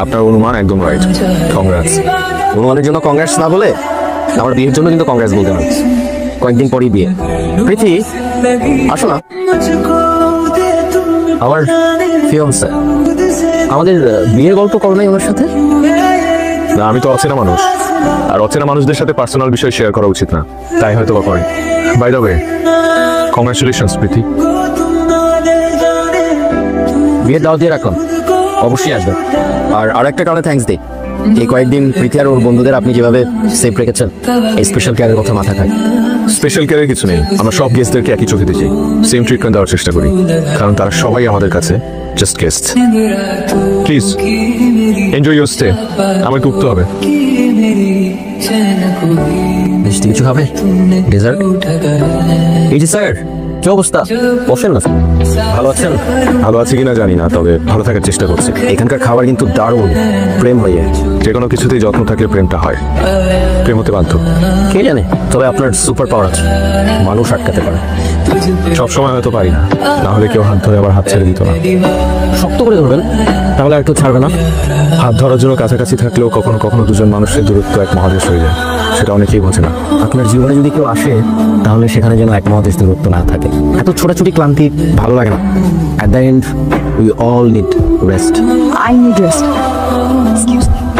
আপনার অনুমান একদম রাইট। কংগ্রেটস। অনুমানের জন্য কংগ্রেস না বলে আমার বিয়ের জন্য কিন্তু কংগ্রেস বলতে হবে। কয়েকদিন পরই বিয়ে। প্রীতি, আসো না। আমার ফিয়ান্সে। আমাদের বিয়ের গল্প করো নাই ওনার সাথে? না, আমি তো অচেনা মানুষ, আর অচেনা মানুষদের সাথে পার্সোনাল বিষয় শেয়ার করা উচিত না, তাই হয়তো বা করে। বাই দ্য ওয়ে, কংগ্রেচুলেশনস প্রীতি। বিয়ের দাওয়াত দিয়ে রাখলাম, অবশ্যই আসবেন। আর একটা কারণে থ্যাঙ্কস দিই, এই কয়েকদিন প্রীতি আর ওর বন্ধুদের আপনি যেভাবে সেফ রেখেছেন, এই স্পেশাল কেয়ারের কথা মাথা খায়। স্পেশাল কেয়ারের কিছু নেই, আমরা সব গেস্টদেরকে একই চোখে দেখি, সেম ট্রিটমেন্ট দেওয়ার চেষ্টা করি, কারণ তারা সবাই আমাদের কাছে just guest. Please enjoy your stay. আমাকে উঠতে হবে। মিষ্টি কিছু খাবে? ডেজার্ট? এই যে স্যার, কি অবস্থা? বসেন না। ভালো আছেন? ভালো আছে কিনা জানি না, তবে ভালো থাকার চেষ্টা করছি। এখানকার খাবার কিন্তু দারুণ, প্রেম হয়ে। যে কোনো কিছুতেই যত্ন থাকলে প্রেমটা হয়, প্রেম হতে বাধ্য। কে জানে, তবে আপনার সুপার পাওয়ার আছে, মানুষ আটকাতে পারে। সবসময় হয়তো পারি না, না হলে কেউ হাত ধরে আবার হাত ছেড়ে দিত না। শক্ত করে ধরবেন, তাহলে আর একটু ছাড়বে না। হাত ধরার জন্য কাছাকাছি থাকলেও কখনো কখনো দুজন মানুষের দূরত্ব এক মহাদেশ হয়ে যায়, সেটা অনেকেই বোঝে না। আপনার জীবনে যদি কেউ আসে, তাহলে সেখানে যেন এক মহাদেশ দূরত্ব না থাকে। এত ছোটাছুটি ক্লান্তি ভালো লাগে না। At the end, we all need rest. I need rest. Excuse me.